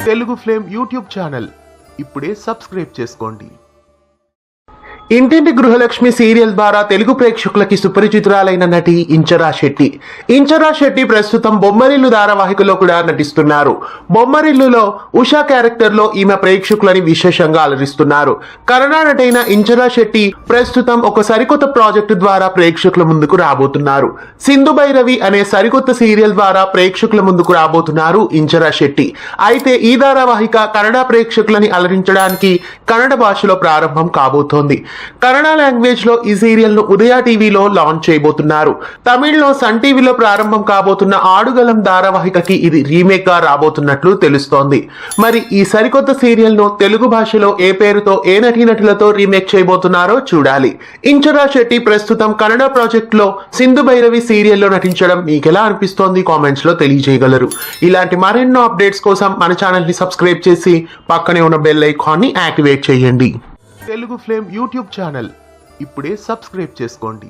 Telugu flame YouTube channel ఇప్పుడే subscribe చేసుకోండి. ఇంటింటి గృహలక్ష్మి సీరియల్ ద్వారా తెలుగు ప్రేక్షకులకి సుపరిచితురాలైన నటి ఇంచరా శెట్టి. ఇంచరా శెట్టి ప్రస్తుతం బొమ్మరిల్లు ధారావాహికలో కూడా నటిస్తున్నారు. బొమ్మరిల్లులో ఉషా క్యారెక్టర్ లో ఈమె ప్రేక్షకులని విశేషంగా అలరిస్తున్నారు. కన్నడ నటైన ఇంచరా శెట్టి ప్రస్తుతం ఒక సరికొత్త ప్రాజెక్టు ద్వారా ప్రేక్షకుల ముందుకు రాబోతున్నారు. సింధు భైరవి అనే సరికొత్త సీరియల్ ద్వారా ప్రేక్షకుల ముందుకు రాబోతున్నారు ఇంచరా శెట్టి. అయితే ఈ ధారావాహిక కన్నడ ప్రేక్షకులని అలరించడానికి కన్నడ భాషలో ప్రారంభం కాబోతోంది. కన్నడ లాంగ్వేజ్ లో ఈ సీరియల్ ను ఉదయ టీవీలో లాంచ్ చేయబోతున్నారు. తమిళ్లో సన్ టీవీలో ప్రారంభం కాబోతున్న ఆడుగలం ధారావాహికకి ఇది రీమేక్ గా రాబోతున్నట్లు తెలుస్తోంది. మరి ఈ సరికొత్త సీరియల్ ను తెలుగు భాషలో ఏ పేరుతో ఏ నటీనటులతో రీమేక్ చేయబోతున్నారో చూడాలి. ఇంచరా శెట్టి ప్రస్తుతం కన్నడ ప్రాజెక్ట్ లో సింధు భైరవి సీరియల్ లో నటించడం మీకెలా అనిపిస్తోంది కామెంట్స్ లో తెలియజేయగలరు. ఇలాంటి మరెన్నో అప్డేట్స్ కోసం మన ఛానల్ ని సబ్స్క్రైబ్ చేసి పక్కనే ఉన్న బెల్ ఐకాన్ ని యాక్టివేట్ చేయండి. తెలుగు ఫ్లేమ్ యూట్యూబ్ ఛానల్ ఇప్పుడే సబ్స్క్రైబ్ చేసుకోండి.